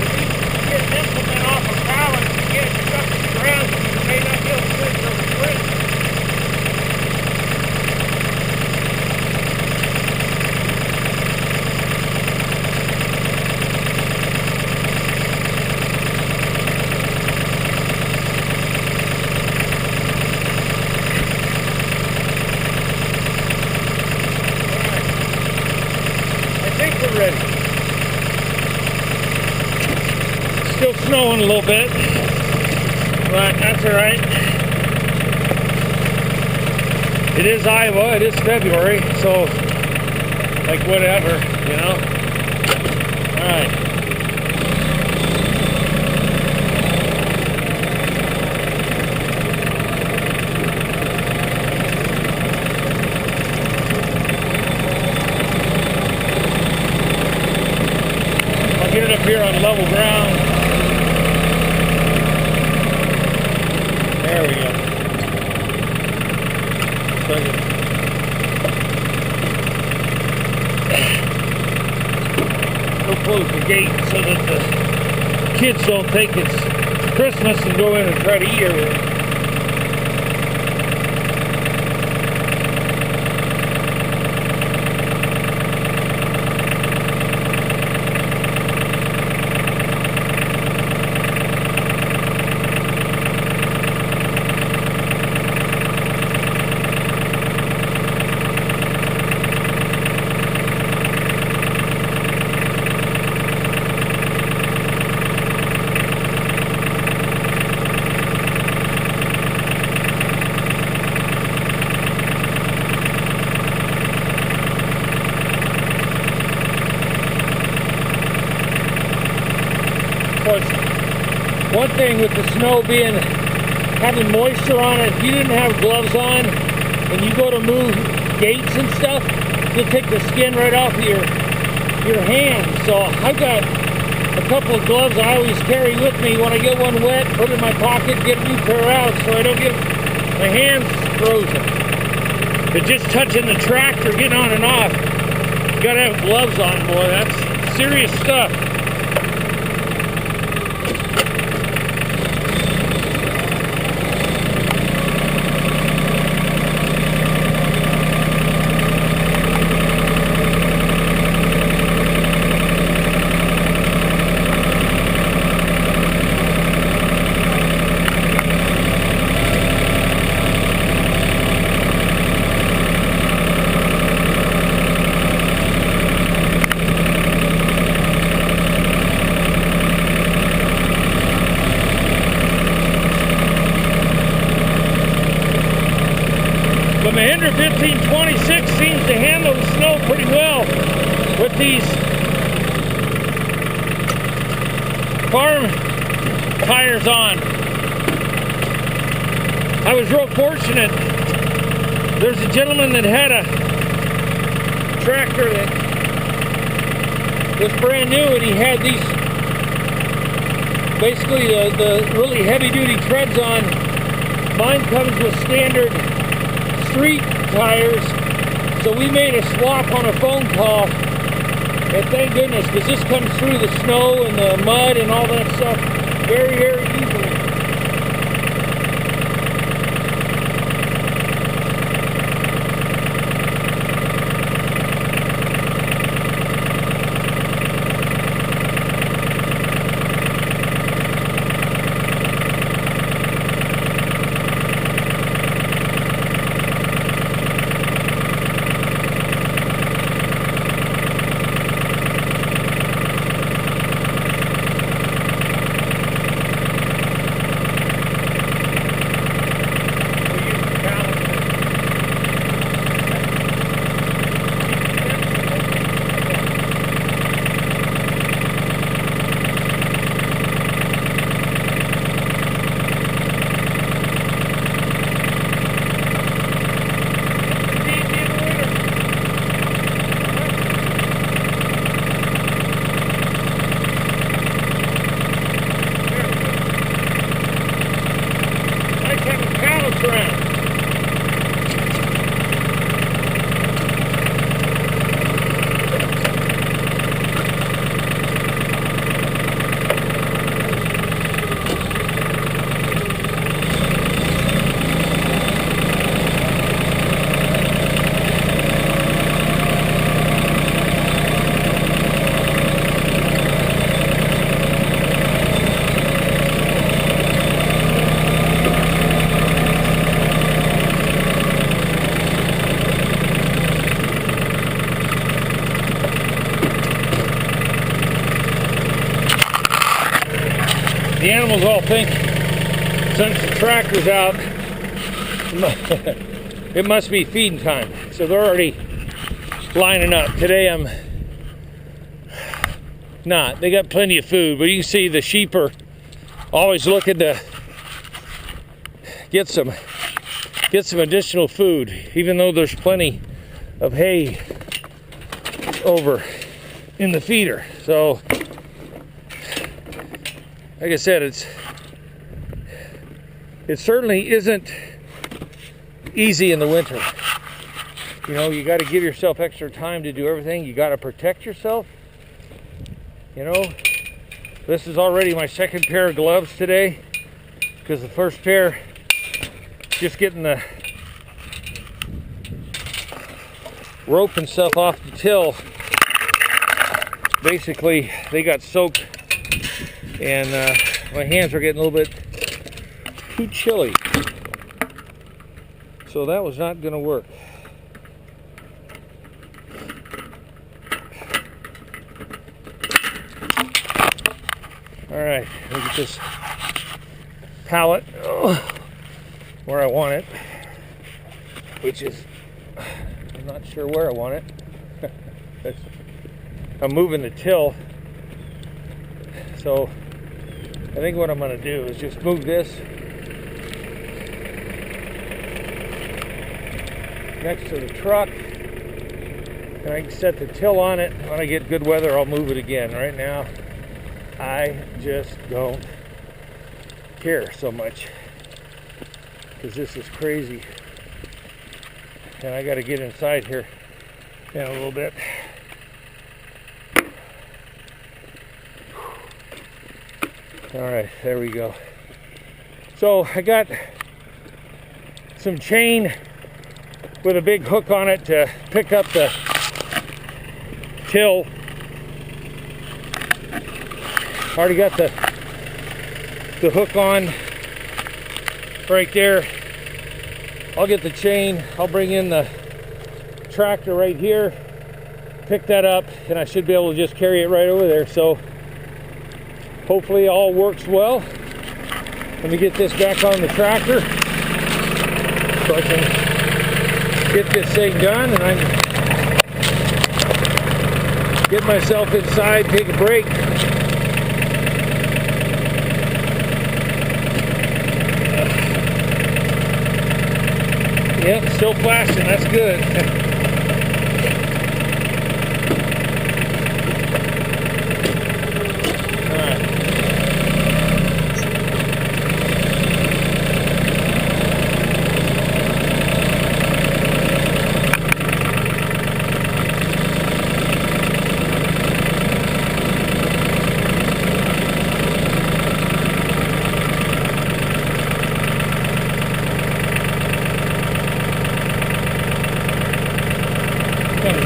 if you get an implement off a pallet and get it stuck in the ground, you may not be able to finish over the bridge. Ready. Still snowing a little bit, but that's all right. It is Iowa, it is February, so like whatever, you know. All right. Get it up here on level ground. There we go. So I can close the gate so that the kids don't think it's Christmas and go in and try to eat everything. One thing with the snow having moisture on it, if you didn't have gloves on and you go to move gates and stuff, you'll take the skin right off of your hands. So I've got a couple of gloves I always carry with me. When I get one wet, put it in my pocket, get a new pair out so I don't get my hands frozen. But just touching the tractor, getting on and off, you gotta have gloves on, boy. That's serious stuff. The Mahindra 1526 seems to handle the snow pretty well with these farm tires on. I was real fortunate. There's a gentleman that had a tractor that was brand new, and he had these basically the really heavy duty treads on. Mine comes with standard street tires, so we made a swap on a phone call, and thank goodness, because this comes through the snow and the mud and all that stuff very, very easily. The animals all think since the tractor's out, it must be feeding time. So they're already lining up. Today I'm not. They got plenty of food, but you can see the sheep are always looking to get some additional food, even though there's plenty of hay over in the feeder. So like I said, it certainly isn't easy in the winter. You know, you got to give yourself extra time to do everything. You got to protect yourself. You know, this is already my second pair of gloves today, because the first pair, just getting the rope and stuff off the till, basically they got soaked, and my hands are getting a little bit too chilly, so that was not going to work. All right, look at this pallet where I want it, which is, I'm not sure where I want it. I'm moving the till, so I think what I'm going to do is just move this next to the truck, and I can set the till on it. When I get good weather, I'll move it again. Right now, I just don't care so much, because this is crazy, and I got to get inside here in a little bit. All right, there we go. So I got some chain with a big hook on it to pick up the till. Already got the hook on right there. I'll get the chain, I'll bring in the tractor right here, pick that up, and I should be able to just carry it right over there. So hopefully it all works well. Let me get this back on the tractor so I can get this thing done, and I can get myself inside, take a break. Yep, still flashing, that's good.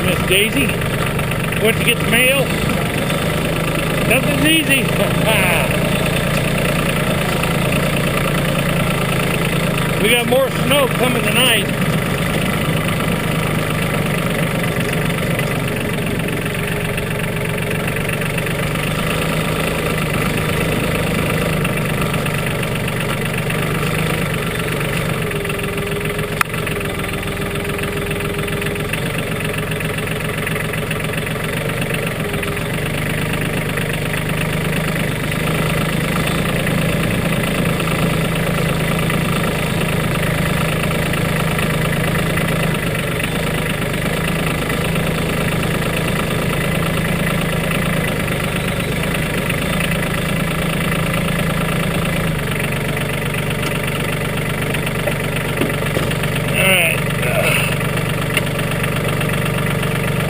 Miss Daisy went to get the mail. Nothing's easy. We got more snow coming tonight.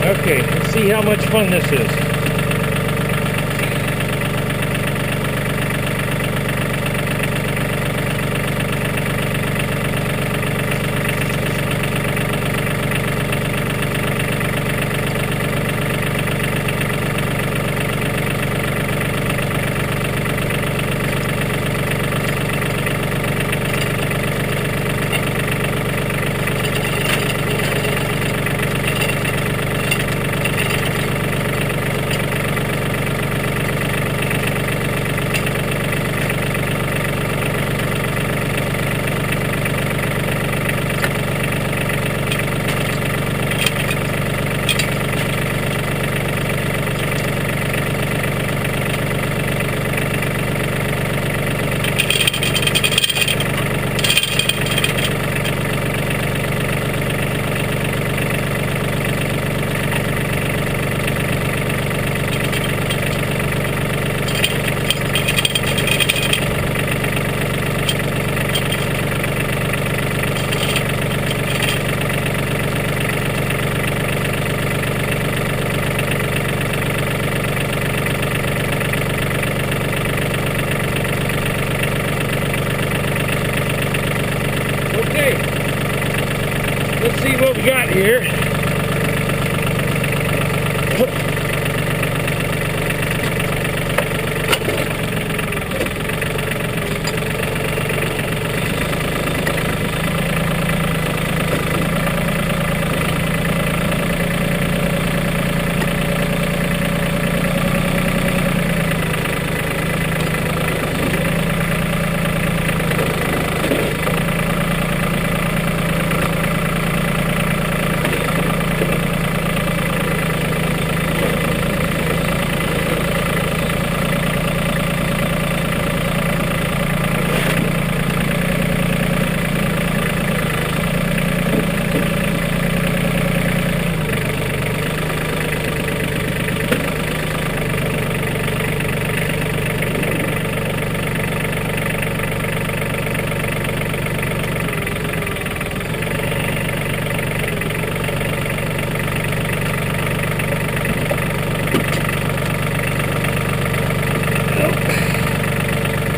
Okay, let's see how much fun this is. here.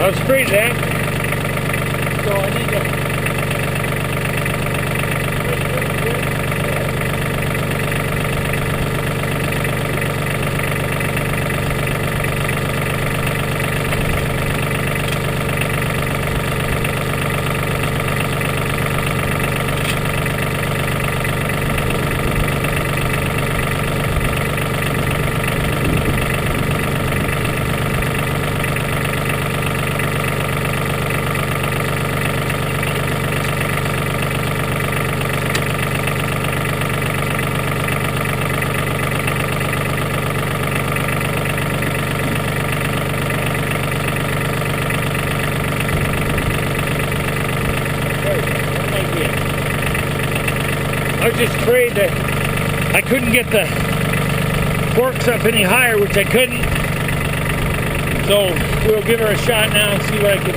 I've sprayed that, so I need to. I was just afraid that I couldn't get the forks up any higher, which I couldn't. So we'll give her a shot now and see what I can.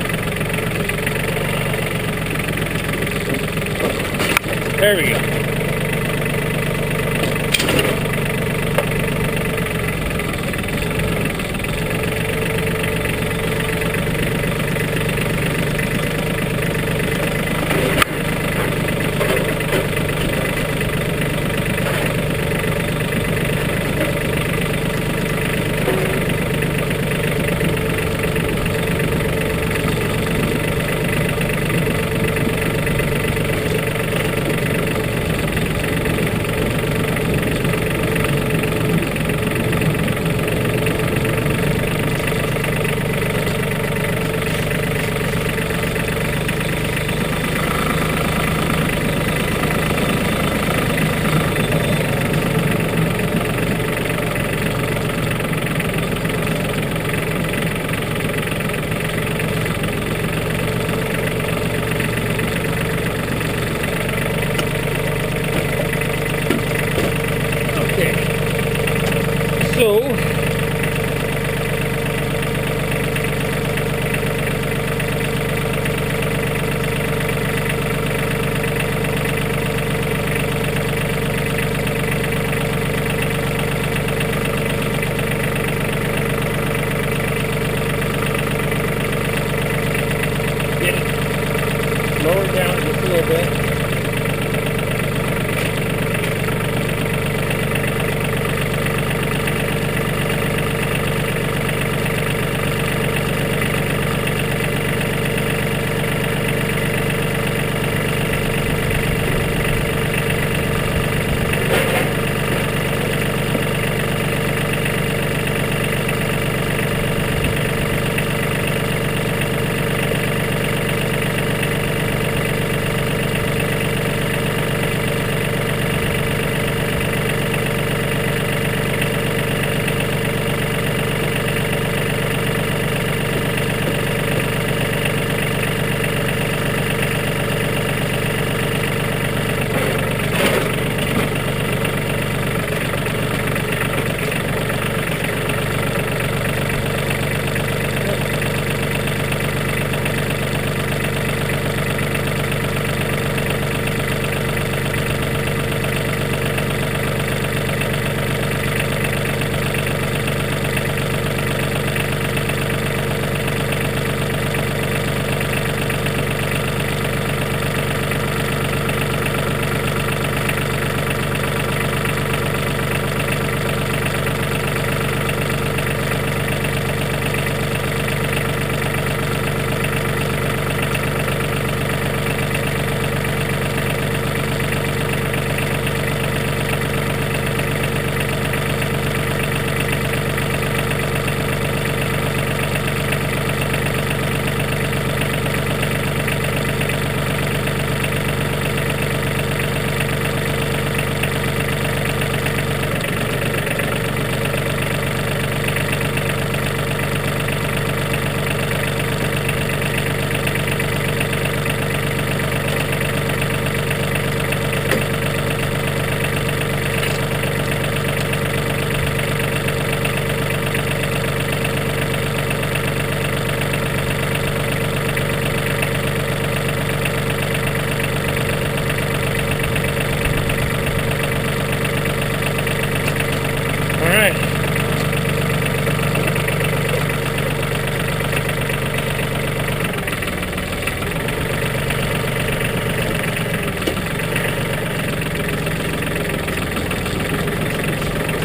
There we go.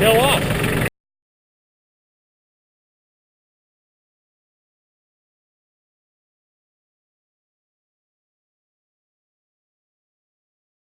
peel off.